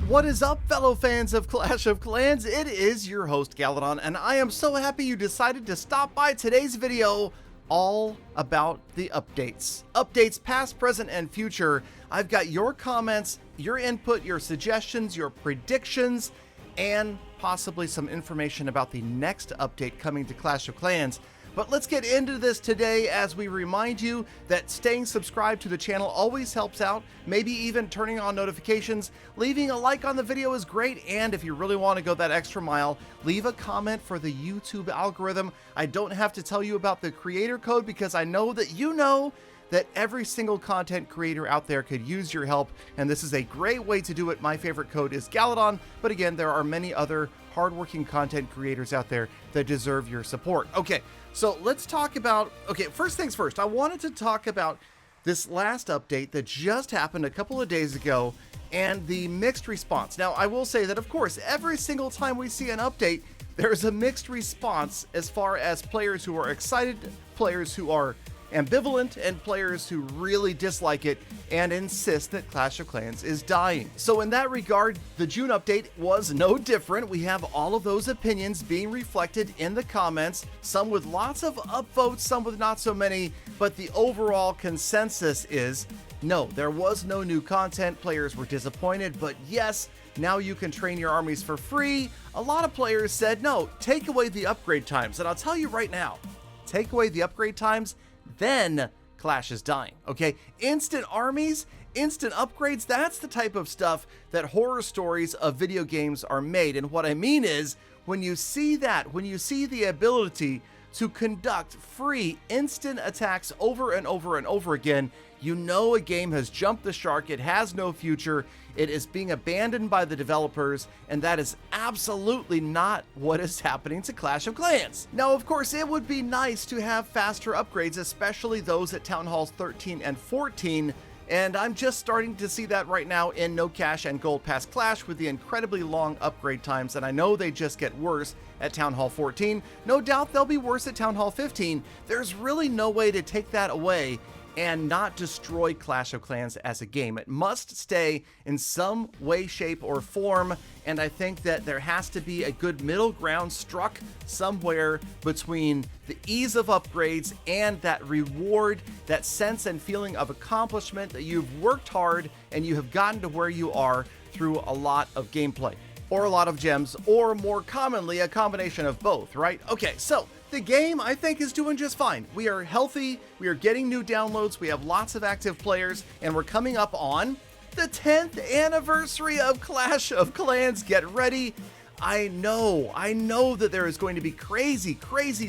What is up, fellow fans of Clash of Clans? It is your host, Galadon, and I am so happy you decided to stop by today's video all about the updates. Updates past, present, and future. I've got your comments, your input, your suggestions, your predictions, and possibly some information about the next update coming to Clash of Clans. But let's get into this today as we remind you that staying subscribed to the channel always helps out, maybe even turning on notifications. Leaving a like on the video is great, and if you really want to go that extra mile, leave a comment for the YouTube algorithm. I don't have to tell you about the creator code because I know that you know that every single content creator out there could use your help, and this is a great way to do it. My favorite code is Galadon, but again, there are many other hardworking content creators out there that deserve your support. Okay, so let's talk about, first things first, I wanted to talk about this last update that just happened a couple of days ago and the mixed response. Now, I will say that, of course, every single time we see an update, there's a mixed response as far as players who are excited, players who are ambivalent, and players who really dislike it and insist that Clash of Clans is dying. So in that regard, the June update was no different. We have all of those opinions being reflected in the comments, some with lots of upvotes, some with not so many, but the overall consensus is no, there was no new content. Players were disappointed, but yes, now you can train your armies for free. A lot of players said, no, take away the upgrade times. And I'll tell you right now, take away the upgrade times, then Clash is dying, okay? Instant armies, instant upgrades, that's the type of stuff that horror stories of video games are made. And what I mean is, when you see that, when you see the ability to conduct free instant attacks over and over and over again, you know a game has jumped the shark, it has no future, it is being abandoned by the developers, and that is absolutely not what is happening to Clash of Clans. Now, of course, it would be nice to have faster upgrades, especially those at Town Halls 13 and 14, and I'm just starting to see that right now in No Cash and Gold Pass Clash with the incredibly long upgrade times, and I know they just get worse at Town Hall 14. No doubt they'll be worse at Town Hall 15. There's really no way to take that away and not destroy Clash of Clans as a game. It must stay in some way, shape, or form, and I think that there has to be a good middle ground struck somewhere between the ease of upgrades and that reward, that sense and feeling of accomplishment that you've worked hard and you have gotten to where you are through a lot of gameplay, or a lot of gems, or more commonly, a combination of both, right? Okay, so the game, I think, is doing just fine. We are healthy, we are getting new downloads, we have lots of active players, and we're coming up on the 10th anniversary of Clash of Clans. Get ready. I know that there is going to be crazy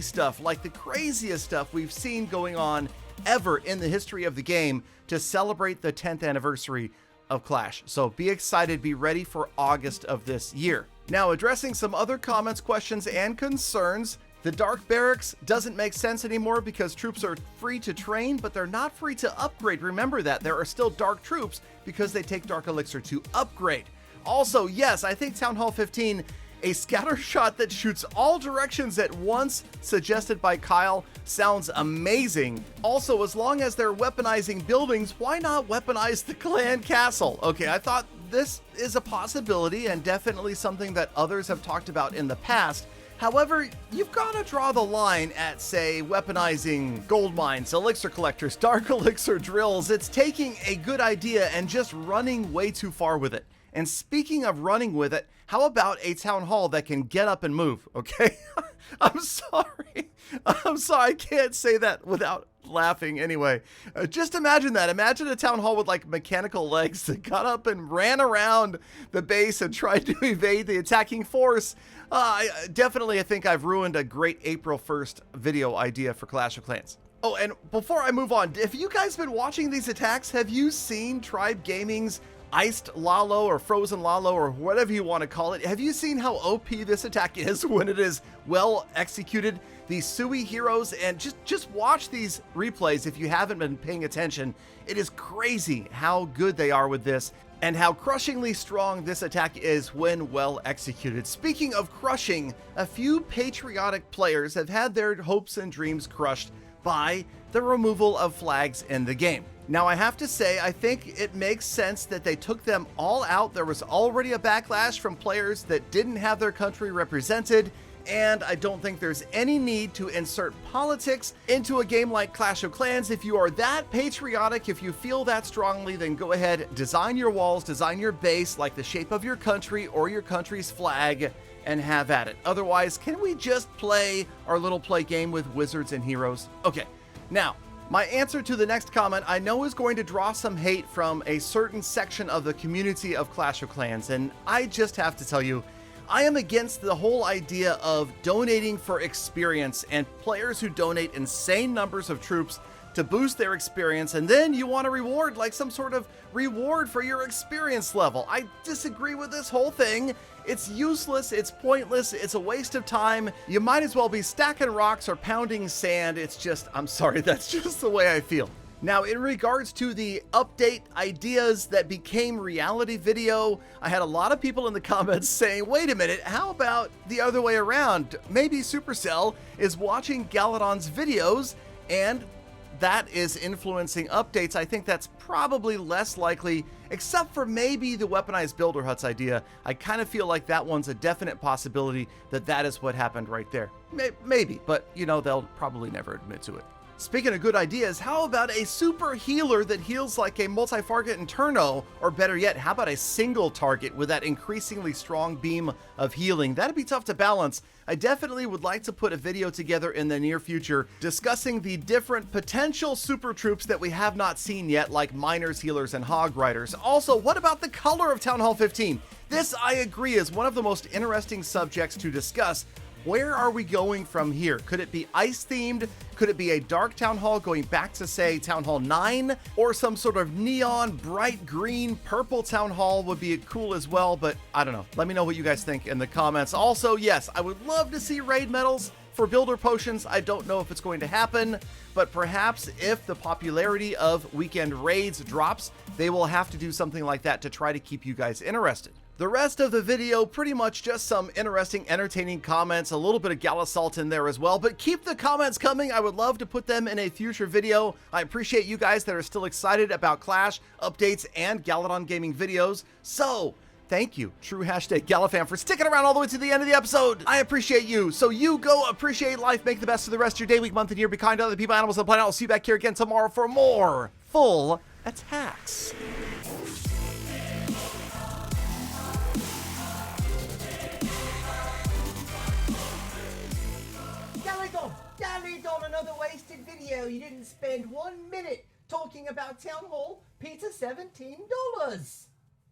stuff, like the craziest stuff we've seen going on ever in the history of the game to celebrate the 10th anniversary of Clash. So be excited, be ready for August of this year. Now, addressing some other comments, questions, and concerns. The Dark Barracks doesn't make sense anymore because troops are free to train, but they're not free to upgrade. Remember that. There are still Dark troops because they take Dark Elixir to upgrade. Also, yes, I think Town Hall 15, a scatter shot that shoots all directions at once, suggested by Kyle, sounds amazing. Also, as long as they're weaponizing buildings, why not weaponize the clan castle? Okay, I thought this is a possibility and definitely something that others have talked about in the past. However, you've got to draw the line at, say, weaponizing gold mines, elixir collectors, dark elixir drills. It's taking a good idea and just running way too far with it. And speaking of running with it, how about a town hall that can get up and move, okay? I'm sorry, I can't say that without laughing anyway. Just imagine that. Imagine a town hall with like mechanical legs that got up and ran around the base and tried to evade the attacking force. I think I've ruined a great April 1st video idea for Clash of Clans. Oh, and before I move on, have you guys been watching these attacks? Have you seen Tribe Gaming's Iced Lalo or Frozen Lalo or whatever you want to call it? Have you seen how OP this attack is when it is well executed? These Sui heroes, and just watch these replays if you haven't been paying attention. It is crazy how good they are with this and how crushingly strong this attack is when well executed. Speaking of crushing, a few patriotic players have had their hopes and dreams crushed by the removal of flags in the game. Now, I have to say, I think it makes sense that they took them all out. There was already a backlash from players that didn't have their country represented, and I don't think there's any need to insert politics into a game like Clash of Clans. If you are that patriotic, if you feel that strongly, then go ahead, design your walls, design your base like the shape of your country or your country's flag, and have at it. Otherwise, can we just play our little play game with wizards and heroes? Okay, now, my answer to the next comment I know is going to draw some hate from a certain section of the community of Clash of Clans, and I just have to tell you, I am against the whole idea of donating for experience and players who donate insane numbers of troops to boost their experience, and then you want a reward, like some sort of reward for your experience level. I disagree with this whole thing. It's useless, it's pointless, it's a waste of time. You might as well be stacking rocks or pounding sand. It's just, I'm sorry, that's just the way I feel. Now, in regards to the update ideas that became reality video, I had a lot of people in the comments saying, wait a minute, how about the other way around? Maybe Supercell is watching Galadon's videos and that is influencing updates. I think that's probably less likely, except for maybe the weaponized builder huts idea. I kind of feel like that one's a definite possibility that that is what happened right there. Maybe, but you know, they'll probably never admit to it. Speaking of good ideas, how about a super healer that heals like a multi-target Inferno? Or better yet, how about a single target with that increasingly strong beam of healing? That'd be tough to balance. I definitely would like to put a video together in the near future discussing the different potential super troops that we have not seen yet, like miners, healers, and hog riders. Also, what about the color of Town Hall 15? This, I agree, is one of the most interesting subjects to discuss. Where are we going from here? Could it be ice themed? Could it be a dark town hall going back to, say, Town Hall 9? Or some sort of neon, bright green, purple town hall would be cool as well, but I don't know. Let me know what you guys think in the comments. Also, yes, I would love to see raid medals for builder potions. I don't know if it's going to happen, but perhaps if the popularity of weekend raids drops, they will have to do something like that to try to keep you guys interested. The rest of the video, pretty much just some interesting, entertaining comments, a little bit of Galasalt in there as well, but keep the comments coming. I would love to put them in a future video. I appreciate you guys that are still excited about Clash, updates, and Galadon gaming videos. So, thank you, true hashtag Galafan, for sticking around all the way to the end of the episode. I appreciate you. So you go appreciate life, make the best of the rest of your day, week, month, and year. Be kind to other people, animals, and the planet. I'll see you back here again tomorrow for more full attacks. Galadon, another wasted video. You didn't spend 1 minute talking about Town Hall. Pizza $17.